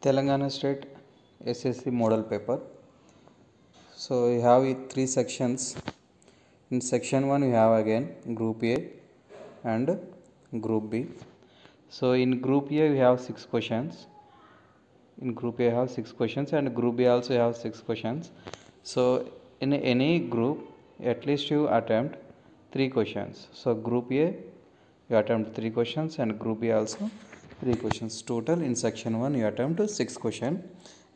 Telangana State SSC model paper. So we have three sections. In section 1 we have again group A and group B. So in group A we have 6 questions. In group A have 6 questions and group B also have 6 questions. So in any group at least you attempt 3 questions. So group A you attempt 3 questions and group B also 3 questions. Total in section 1 you attempt 6 questions.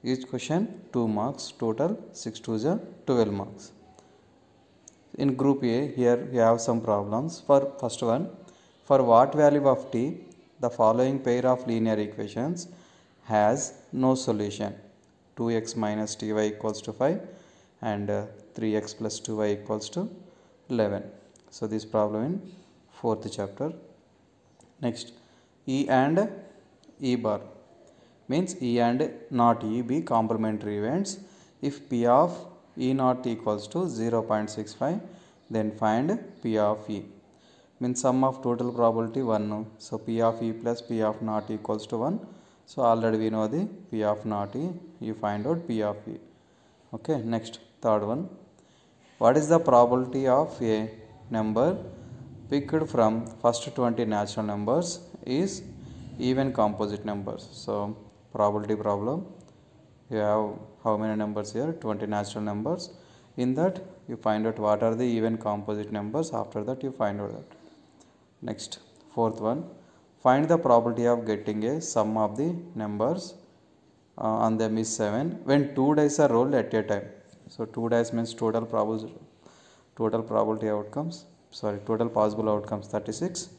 Each question 2 marks. Total 6 to the 12 marks. In group A here we have some problems. For first one, for what value of t the following pair of linear equations has no solution? 2x minus ty equals to 5 and 3x plus 2y equals to 11. So this problem in 4th chapter. Next, E and E bar means E and not E be complementary events. If P of E not equals to 0.65, then find P of E. Means sum of total probability 1. So P of E plus P of not equals to 1. So already we know the P of not E. You find out P of E. Okay, next third one. What is the probability of a number picked from first 20 natural numbers is even composite numbers? So probability problem. You have how many numbers here? 20 natural numbers. In that you find out what are the even composite numbers. After that you find out that. Next, fourth one. Find the probability of getting a sum of the numbers on them is 7 when 2 dice are rolled at a time. So 2 dice means total probability outcomes. Total possible outcomes 36.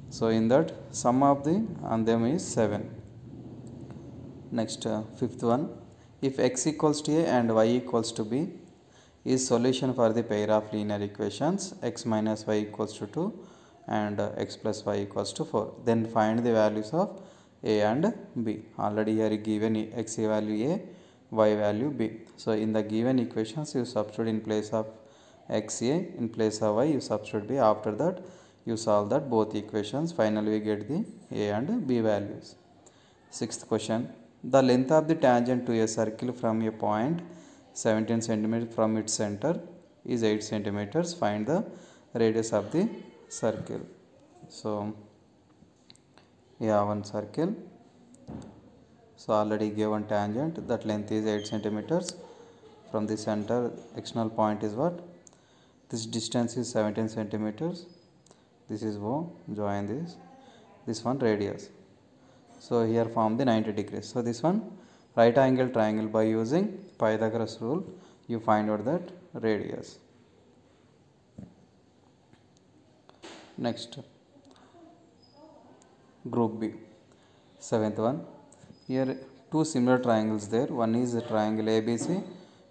So in that sum of the on them is 7. Next, fifth one. If x equals to a and y equals to b is solution for the pair of linear equations x minus y equals to 2 and x plus y equals to 4, then find the values of a and b. Already here given x value a, y value b. So in the given equations you substitute in place of x a, in place of y you substitute b. After that you solve that both equations. Finally we get the a and b values. Sixth question. The length of the tangent to a circle from a point 17 cm from its center is 8 cm. Find the radius of the circle. So we have one circle. So already given tangent, that length is 8 cm. From the center external point is what? This distance is 17 cm. This is O, join this one radius. So here form the 90 degrees. So this one right angle triangle, by using Pythagoras rule you find out that radius. Next, group B, seventh one. Here two similar triangles there. One is a triangle ABC,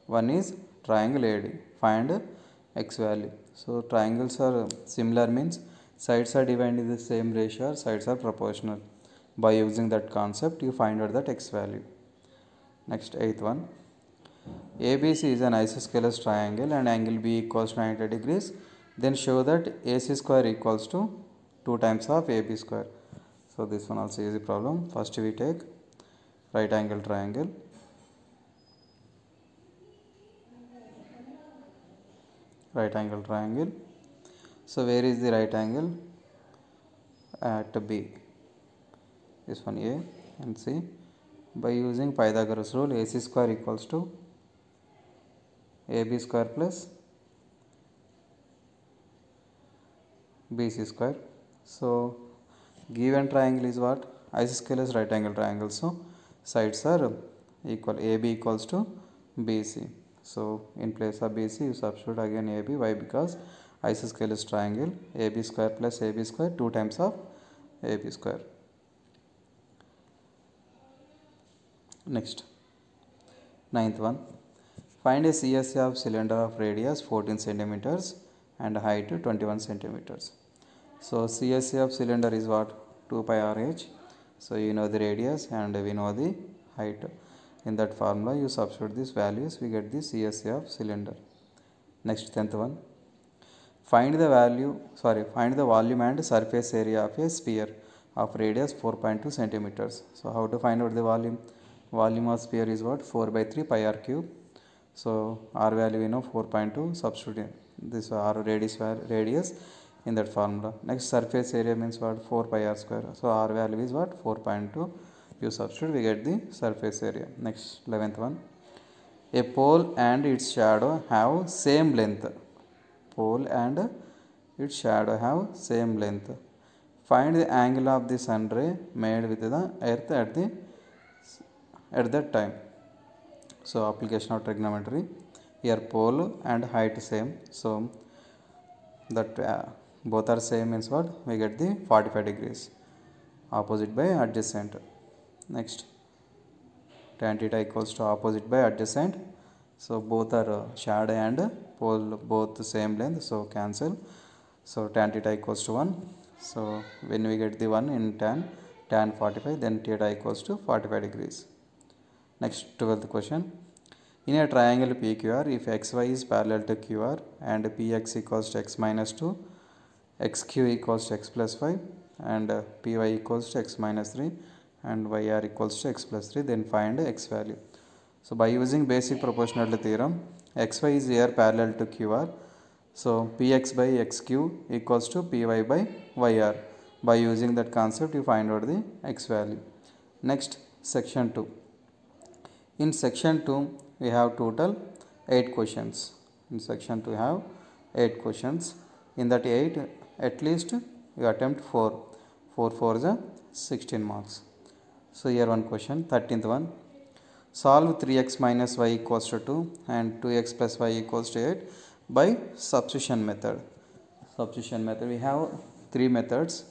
one is triangle AD. Find x value. So triangles are similar means sides are divided in the same ratio, sides are proportional. By using that concept you find out that x value. Next, eighth one. ABC is an isosceles triangle and angle B equals to 90 degrees. Then show that AC square equals to 2 times of AB square. So this one also easy problem. First we take right angle triangle. Right angle triangle. So where is the right angle? At B. This one A and C. By using Pythagoras rule, AC square equals to AB square plus BC square. So given triangle is what? Isosceles right angle triangle. So sides are equal. AB equals to BC. So in place of BC you substitute again AB. Why? Because isosceles triangle AB square plus AB square 2 times of AB square. Next, ninth one. Find a CSA of cylinder of radius 14 centimeters and height 21 centimeters. So CSA of cylinder is what? 2 pi RH. So you know the radius and we know the height. In that formula you substitute these values, we get the CSA of cylinder. Next, 10th one. Find the volume and surface area of a sphere of radius 4.2 centimeters. So how to find out the volume? volume of sphere is what? 4 by 3 pi r cube. So r value we know 4.2, substitute this r radius in that formula. Next, surface area means what? 4 pi r square. So r value is what? 4.2. You substitute, we get the surface area. Next, 11th one. A pole and its shadow have same length. Pole and its shadow have same length. Find the angle of the sun ray made with the earth at that time. So application of trigonometry. Here pole and height same. So that both are same means what? We get the 45 degrees. Opposite by adjacent. Next, tan theta equals to opposite by adjacent. So both are shadow and pole both the same length, so cancel. So tan theta equals to 1. So when we get the 1 in tan 45, then theta equals to 45 degrees. Next, 12th question. In a triangle PQR, if xy is parallel to QR and px equals to x minus 2, xq equals to x plus 5 and py equals to x minus 3 and yr equals to x plus 3, then find x value. So by using basic proportionality theorem, xy is here parallel to QR. So px by xq equals to py by yr. By using that concept, you find out the x value. Next, section 2. In section 2, we have total 8 questions. In section 2, we have 8 questions. In that 8, at least you attempt 4. 4 4 is 16 marks. So here one question, 13th one. Solve 3x minus y equals to 2 and 2x plus y equals to 8 by substitution method. Substitution method, we have 3 methods.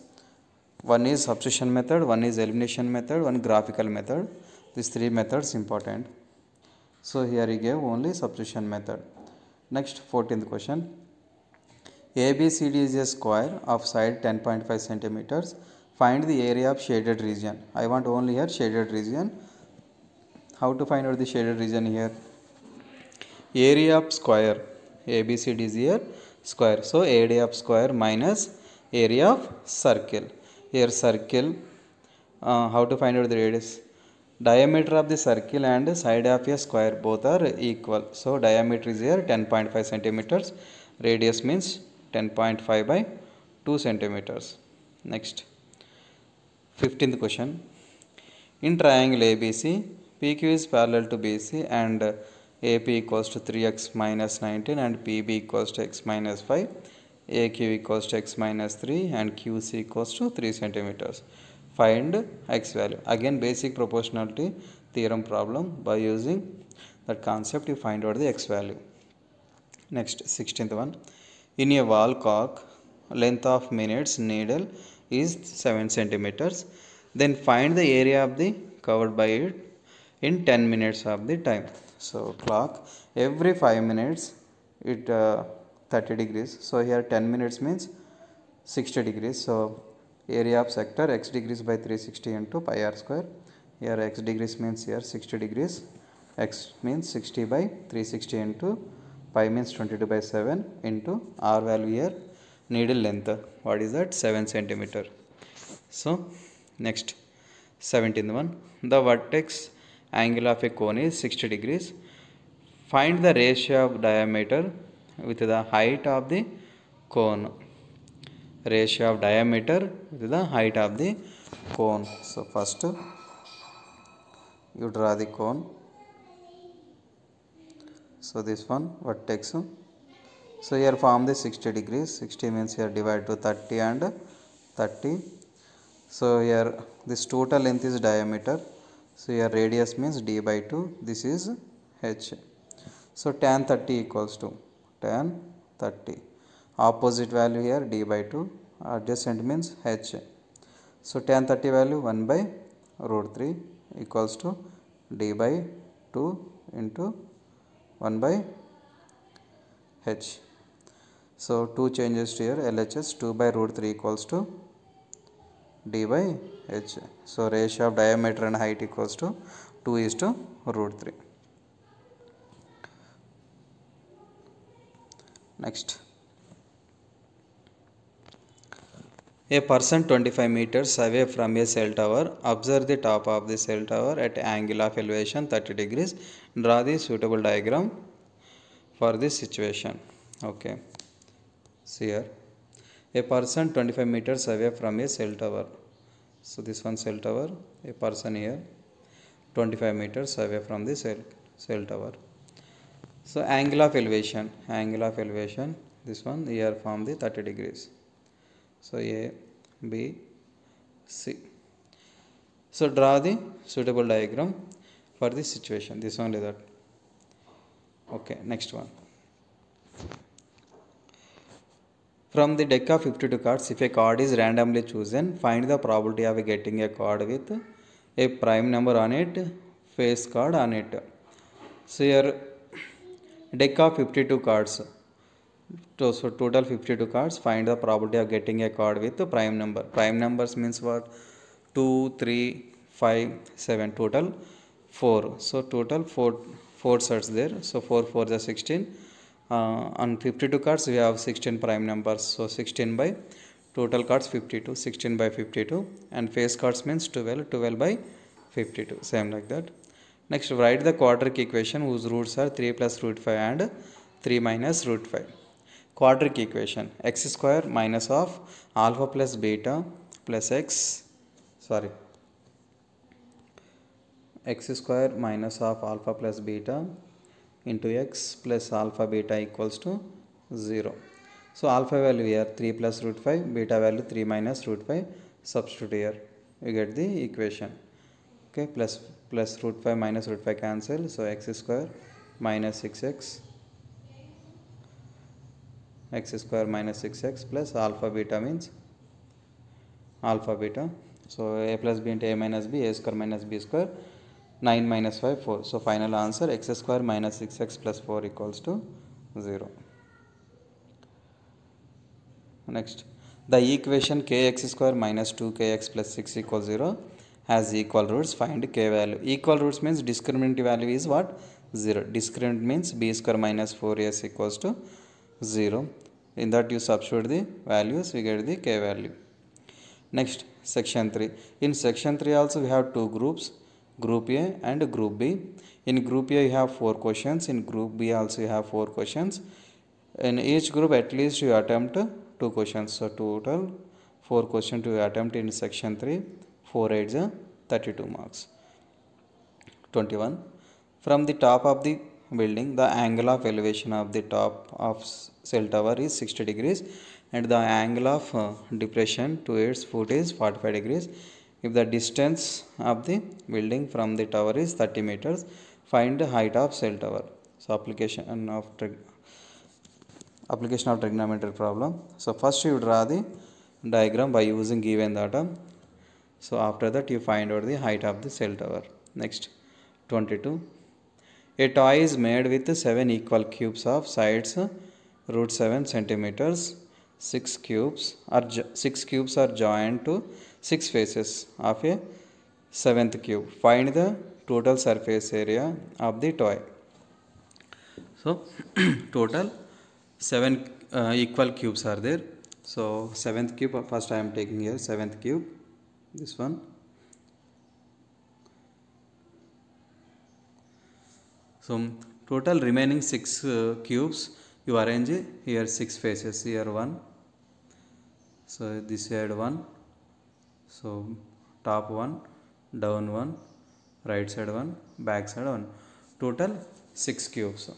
One is substitution method, one is elimination method, one graphical method. These 3 methods important. So here he gave only substitution method. Next, 14th question. ABCD is a square of side 10.5 centimeters. Find the area of shaded region. I want only here shaded region. How to find out the shaded region here? Area of square. ABCD is here square. So area of square minus area of circle. Here circle. How to find out the radius? Diameter of the circle and side of a square both are equal. So diameter is here 10.5 centimeters. Radius means 10.5 by 2 centimeters. Next, 15th question. In triangle ABC, PQ is parallel to BC and AP equals to 3x minus 19 and PB equals to x minus 5, AQ equals to x minus 3 and QC equals to 3 centimeters. Find x value. Again, basic proportionality theorem problem. By using that concept, you find out the x value. Next, 16th one. In a wall cock, length of minutes needle is 7 centimeters. Then find the area of the covered by it in 10 minutes of the time. So clock every 5 minutes it 30 degrees. So here 10 minutes means 60 degrees. So area of sector x degrees by 360 into pi r square. Here x degrees means here 60 degrees. X means 60 by 360 into pi means 22 by 7 into r value here needle length. What is that? 7 centimeter. So next, 17th one. The vertex angle of a cone is 60 degrees. Find the ratio of diameter with the height of the cone. Ratio of diameter with the height of the cone. So first you draw the cone. So this one vertex. So here form the 60 degrees. 60 means here divide to 30 and 30. So here this total length is diameter. So here radius means d by 2. This is h. So tan 30 equals to tan 30. Opposite value here d by 2. Adjacent means h. So tan 30 value 1 by root 3 equals to d by 2 into 1 by h. So 2 changes to here LHS 2 by root 3 equals to d by h. So ratio of diameter and height equals to 2 is to root 3. Next, A person 25 meters away from a cell tower. Observe the top of the cell tower at angle of elevation 30 degrees. Draw the suitable diagram for this situation. Okay. See here. A person 25 meters away from a cell tower. So this one cell tower. A person here 25 meters away from the cell tower. So angle of elevation. This one here from the 30 degrees. So A, B, C. So draw the suitable diagram for this situation. This one is that. Okay, next one. From the deck of 52 cards, if a card is randomly chosen, find the probability of getting a card with a prime number on it, face card on it. So here deck of 52 cards. So total 52 cards. Find the probability of getting a card with prime number. Prime numbers means what? 2, 3, 5, 7. Total 4. So total 4 sets there. So 4 4 is 16. On 52 cards we have 16 prime numbers. So 16 by total cards 52. 16 by 52. And face cards means 12. 12 by 52. Same like that. Next, write the quadratic equation whose roots are 3 plus root 5 and 3 minus root 5. Quadratic equation: x square minus of alpha plus beta plus x square minus of alpha plus beta into x plus alpha beta equals to 0. So alpha value here 3 plus root 5, beta value 3 minus root 5. Substitute here, you get the equation. Okay, plus root 5 minus root 5 cancel. So x square minus 6x square minus 6x plus alpha beta means alpha beta. So a plus b into a minus b, a square minus b square, 9 minus 5, 4. So final answer x square minus 6x plus 4 equals to 0. Next, the equation kx square minus 2kx plus 6 equals 0 has equal roots. Find k value. Equal roots means discriminant value is what? 0. Discriminant means b square minus 4s equals to 0. In that you substitute the values, we get the k value. Next, section 3. In section 3 also we have two groups, group A and group B. In group A you have 4 questions. In group B also you have 4 questions. In each group at least you attempt 2 questions. So total 4 questions to attempt in section 3. 4 8 32 marks. 21. From the top of the building, the angle of elevation of the top of cell tower is 60 degrees and the angle of depression to its foot is 45 degrees. If the distance of the building from the tower is 30 meters, find the height of cell tower. So application of trigonometry problem. So first you draw the diagram by using given data. So after that you find out the height of the cell tower. Next, 22. A toy is made with 7 equal cubes of sides root 7 centimeters. 6 cubes are joined to 6 faces of a 7th cube. Find the total surface area of the toy. So total 7 equal cubes are there. So 7th cube, first I am taking here 7th cube, this one. So total remaining 6 cubes you arrange here 6 faces. Here 1, so this side 1, so top 1, down 1, right side 1, back side 1. Total 6 cubes.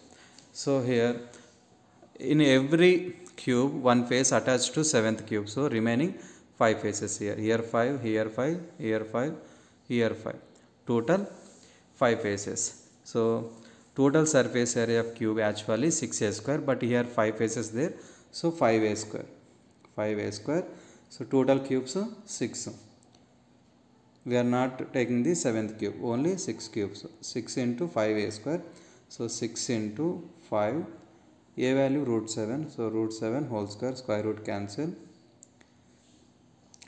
So here in every cube one face attached to 7th cube. So remaining 5 faces here. Here 5, here 5, here 5, here 5. Total 5 faces. So total surface area of cube actually 6a square, but here 5 faces there, so 5a square. So total cubes 6. We are not taking the 7th cube, only 6 cubes. 6 into 5a square, so 6 into 5, a value root 7, so root 7 whole square, square root cancel,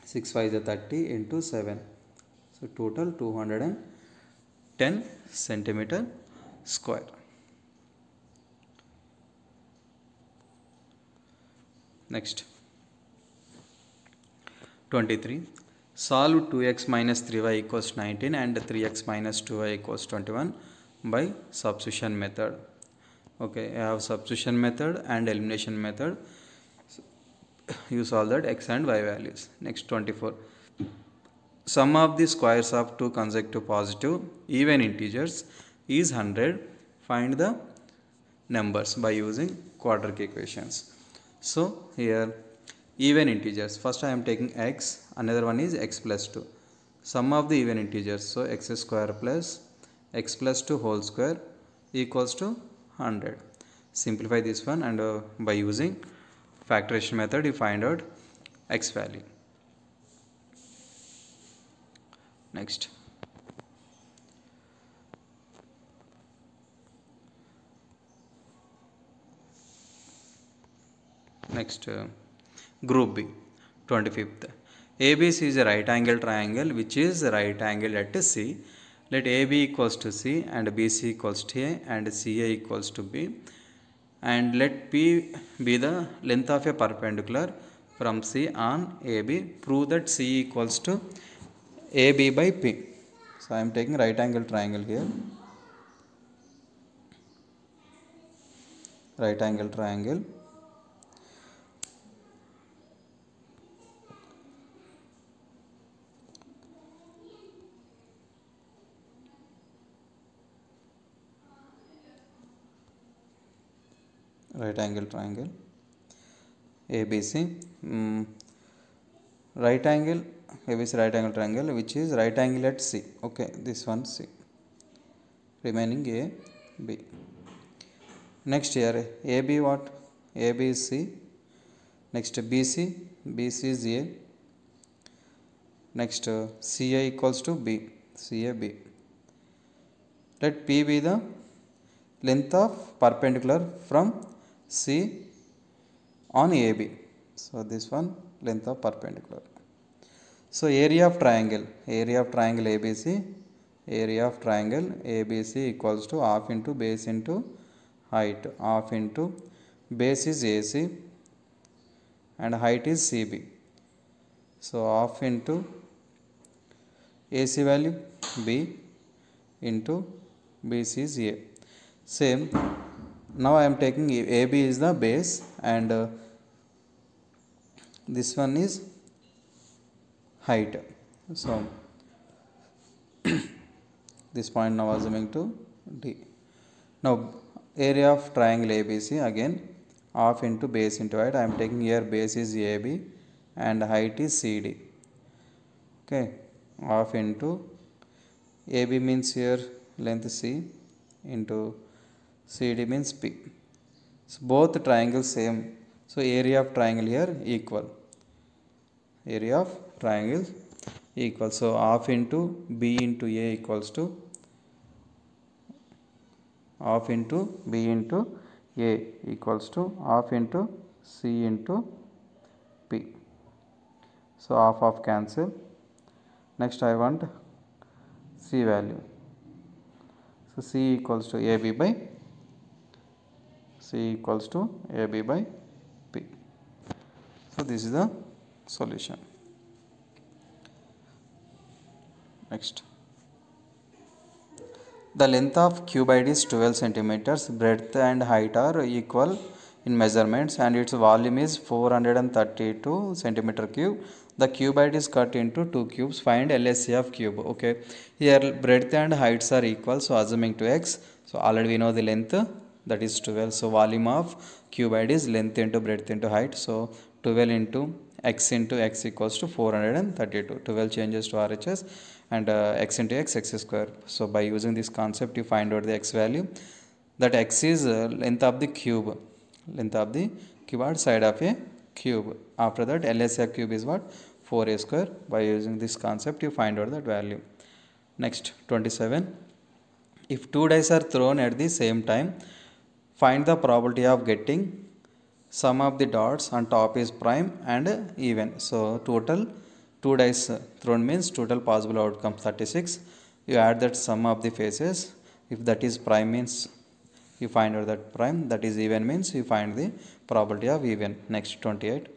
6 5 is 30 into 7, so total 210 centimeter square. Next, 23. Solve 2x minus 3y equals 19 and 3x minus 2y equals 21 by substitution method. Okay, I have substitution method and elimination method. You solve that x and y values. Next, 24. Sum of the squares of two consecutive positive even integers is 100. Find the numbers by using quadratic equations. So here even integers, first I am taking x, another one is x plus 2. Sum of the even integers, so x square plus x plus 2 whole square equals to 100. Simplify this one, and by using factorization method you find out x value. Next, group B, 25th. ABC is a right angle triangle which is right angle at C. Let AB equals to C and BC equals to A and CA equals to B, and let P be the length of a perpendicular from C on AB. Prove that C equals to AB by P. So I am taking right angle triangle here. Right angle triangle. Right angle triangle ABC. Right angle ABC right angle triangle which is right angle at C. Okay, this one C. Remaining A, B. Next here AB what? AB is C. Next BC, BC is A. Next CA equals to B, CA B. Let P be the length of perpendicular from C on AB. So this one length of perpendicular. So area of triangle ABC, area of triangle ABC equals to half into base into height. Half into base is AC and height is CB. So half into AC value B into BC is A. Same. Now I am taking AB is the base and this one is height. So this point now assuming to D. Now area of triangle ABC again half into base into height. I am taking here base is AB and height is CD. Okay, half into AB means here length C into CD means P. So both triangles same. So area of triangle here equal. Area of triangle equal. So half into B into A equals to half into B into A equals to half into C into P. So half cancel. Next I want C value. So C equals to AB by C equals to AB by P. So this is the solution. Next, the length of cuboid is 12 centimeters. Breadth and height are equal in measurements and its volume is 432 centimeter cube. The cuboid is cut into two cubes. Find LSA of cube. Okay, here breadth and heights are equal, so assuming to x, so already we know the length, that is 12. So volume of cuboid is length into breadth into height. So 12 into x equals to 432. 12 changes to RHS and x into x square. So by using this concept you find out the x value. That x is length of the cube, length of the cuboid side of a cube. After that LSA of cube is what? 4a square. By using this concept you find out that value. Next, 27. If two dice are thrown at the same time, find the probability of getting sum of the dots on top is prime and even. So total 2 dice thrown means total possible outcome 36. You add that sum of the faces. If that is prime means you find out that prime, that is even means you find the probability of even. Next, 28.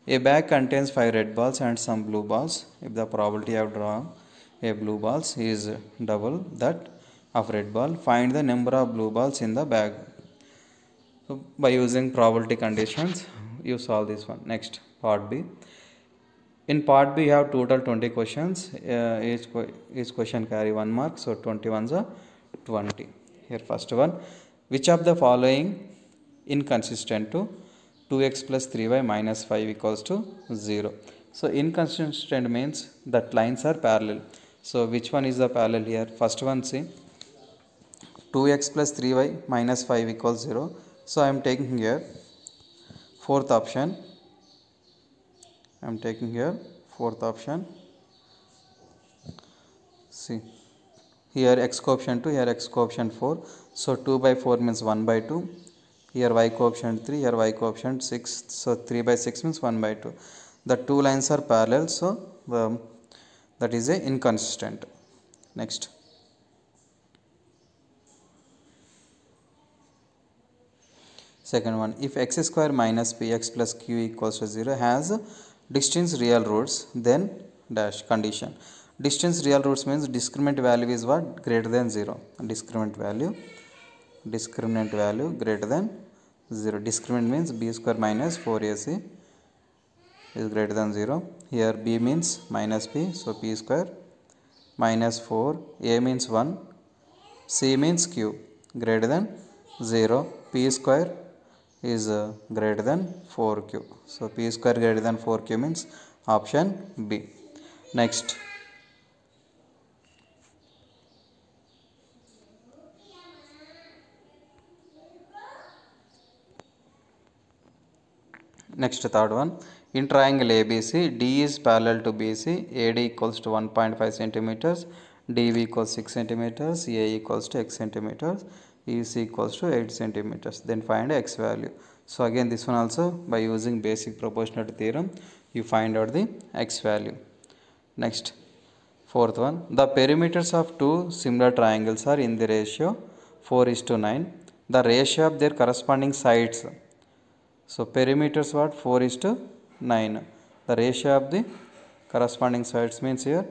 A bag contains 5 red balls and some blue balls. If the probability of drawing a blue balls is double that of red ball, find the number of blue balls in the bag. So by using probability conditions, you solve this one. Next, part B. In part B, you have total 20 questions. Each question carry 1 mark. So 21 is 20. Here first one. Which of the following inconsistent to 2x plus 3y minus 5 equals to 0? So inconsistent means that lines are parallel. So which one is the parallel here? First one, see, 2x plus 3y minus 5 equals 0. So I am taking here fourth option. I am taking here fourth option. See, here x coefficient 2, here x coefficient 4. So 2 by 4 means 1 by 2. Here y coefficient 3, here y coefficient 6. So 3 by 6 means 1 by 2. The two lines are parallel, so that is a inconsistent. Next. Second one, if x square minus px plus q equals to 0 has distinct real roots, then dash condition. Distinct real roots means discriminant value is what? Greater than 0. Discriminant value greater than 0. Discriminant means b square minus 4ac is greater than 0. Here b means minus p, so p square minus 4, a means 1, c means q greater than 0, p square is greater than 4q. So p square greater than 4q means option B. Next. Next, third one. In triangle ABC, D is parallel to BC, AD equals to 1.5 centimeters, DV equals 6 centimeters, A equals to x centimeters, EC equals to 8 centimeters. Then find x value. So again this one also by using basic proportionality theorem, you find out the x value. Next, fourth one. The perimeters of two similar triangles are in the ratio 4:9. The ratio of their corresponding sides. So perimeters what? 4:9. The ratio of the corresponding sides means here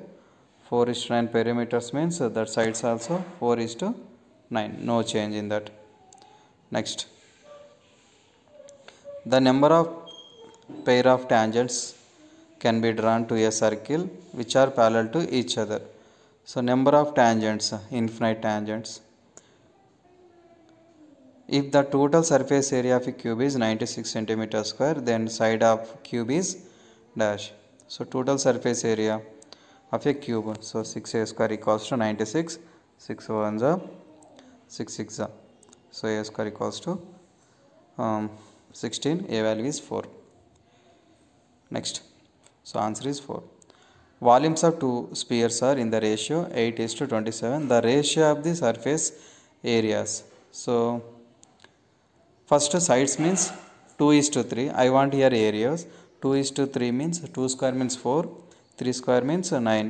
4:9 perimeters means that sides also 4:9. No change in that. Next. The number of pair of tangents can be drawn to a circle which are parallel to each other. So number of tangents, infinite tangents. If the total surface area of a cube is 96 centimeter square, then side of cube is dash. So total surface area of a cube, so 6a square equals to 96, 6 1s are 6 6 are. So a square equals to 16, a value is 4. Next, so answer is 4. Volumes of two spheres are in the ratio 8:27. The ratio of the surface areas. So first sides means 2:3. I want here areas. 2:3 means 2 square means 4. 3 square means 9.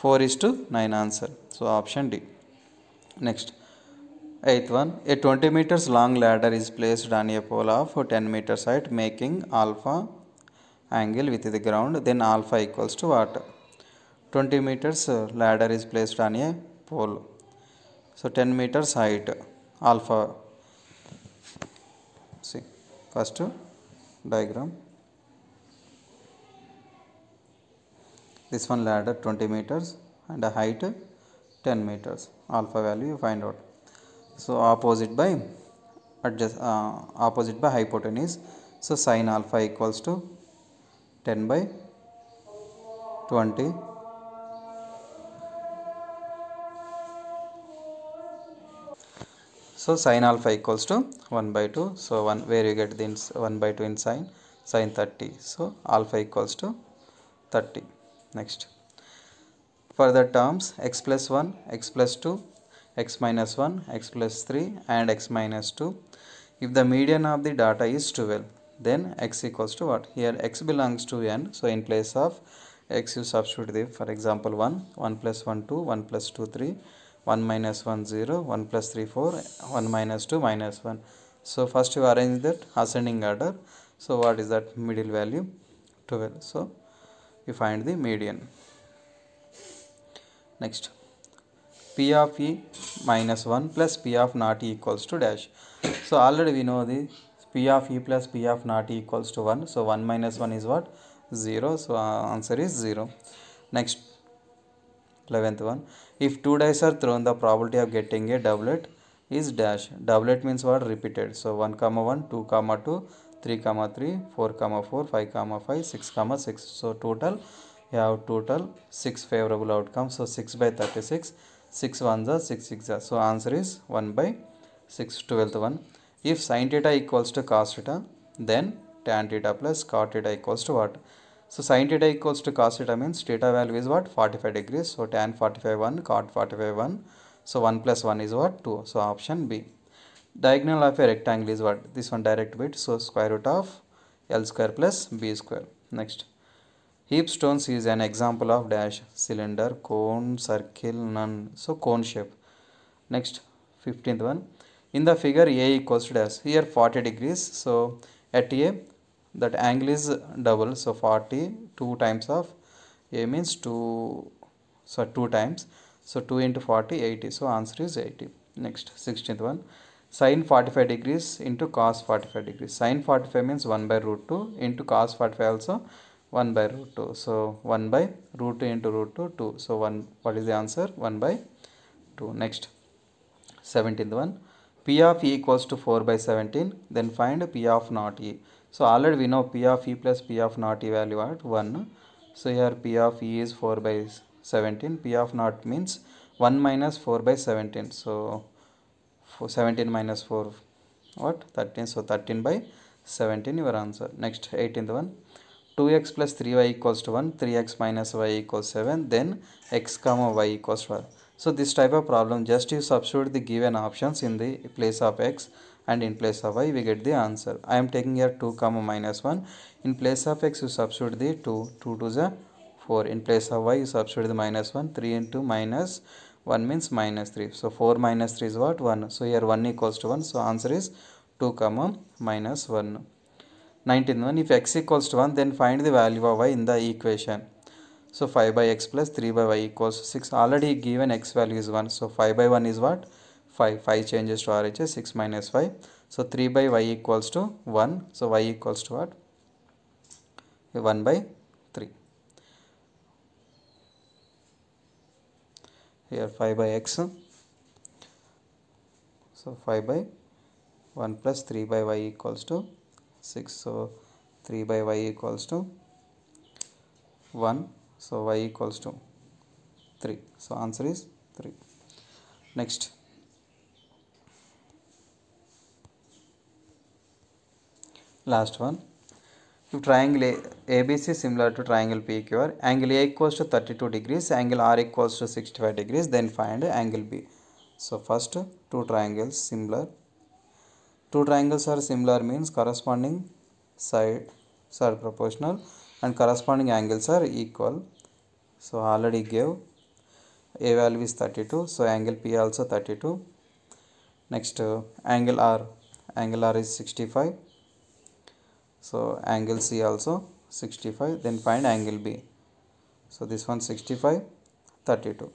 4:9 answer. So option D. Next. Eighth one. A 20 meters long ladder is placed on a pole of 10 meters height, making alpha angle with the ground. Then alpha equals to what? 20 meters ladder is placed on a pole. So 10 meters height. Alpha. See, first diagram. This one ladder 20 meters and a height 10 meters. Alpha value you find out. So opposite by hypotenuse. So sin alpha equals to 10 by 20. So sin alpha equals to 1 by 2. So 1 where you get the 1 by 2 in sin 30. So alpha equals to 30. Next. Further terms x plus 1, x plus 2, x minus 1, x plus 3 and x minus 2. If the median of the data is 12, then x equals to what? Here x belongs to n. So in place of x you substitute the, for example 1, 1 plus 1 2, 1 plus 2 3, 1 minus 1 0, 1 plus 3 4, 1 minus 2 minus 1. So first you arrange that ascending order. So what is that middle value? 12. So we find the median. Next, P of E minus 1 plus P of not E equals to dash. So already we know the P of E plus P of not E equals to 1. So 1 minus 1 is what? 0. So answer is 0. Next, 11th one. If 2 dice are thrown, the probability of getting a doublet is dash. Doublet means what? Repeated. So 1 comma 1, 2 comma 2, 3 comma 3, 4 comma 4, 5 comma 5, 6 comma 6. So total, you have total 6 favorable outcomes. So 6 by 36, 6 ones are 6 6 are. So answer is 1 by 6. 12th one. If sin theta equals to cos theta, then tan theta plus cot theta equals to what? So sin theta equals to cos theta means theta value is what? 45 degrees. So tan 45 1, cot 45 1. So 1 plus 1 is what? 2. So option B. Diagonal of a rectangle is what? This one direct bit. So square root of L square plus B square. Next. Heap stones is an example of dash. Cylinder, cone, circle, none. So cone shape. Next, 15th one. In the figure A equals to dash. Here 40 degrees. So at A, that angle is double. So 40, 2 times of A means 2, so 2 times. So 2 into 40, 80. So answer is 80. Next, 16th one. Sin 45 degrees into cos 45 degrees. Sin 45 means 1 by root 2 into cos 45 also 1 by root 2. So 1 by root 2 into root 2, 2. So 1, what is the answer? 1 by 2. Next, 17th one. P of E equals to 4 by 17. Then find P of not E. So already we know P of E plus P of not E value at 1. So here P of E is 4 by 17. P of not means 1 minus 4 by 17. So 17 minus 4, what? 13. So 13 by 17 your answer. Next, 18th one. 2x plus 3y equals to 1. 3x minus y equals 7. Then x comma y equals 12. So this type of problem, just you substitute the given options in the place of x and in place of y, we get the answer. I am taking here 2 comma minus 1. In place of x you substitute the 2. 2 to the 4. In place of y you substitute the minus 1. 3 into minus 1 means minus 3. So 4 minus 3 is what? 1. So here 1 equals to 1. So answer is 2 comma minus 1. 19th one. If x equals to 1, then find the value of y in the equation. So 5 by x plus 3 by y equals 6. Already given x value is 1. So 5 by 1 is what? 5. 5 changes to RHS. 6 minus 5. So 3 by y equals to 1. So y equals to what? 1 by 3. Here 5 by x. So 5 by 1 plus 3 by y equals to 6. So 3 by y equals to 1. So y equals to 3. So answer is 3. Next, last one. If triangle ABC is similar to triangle PQR, angle A equals to 32 degrees, angle R equals to 65 degrees, then find angle B. So first, two triangles similar. Two triangles are similar means corresponding sides are proportional and corresponding angles are equal. So already gave A value is 32. So angle P also 32. Next, angle R is 65. So angle C also 65. Then find angle B. So this one 65, 32.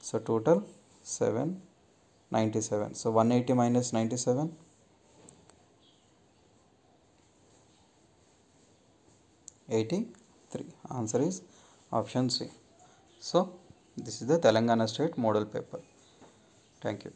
So total 7, 97. So 180 minus 97. 83. Answer is option C. So this is the Telangana State model paper. Thank you.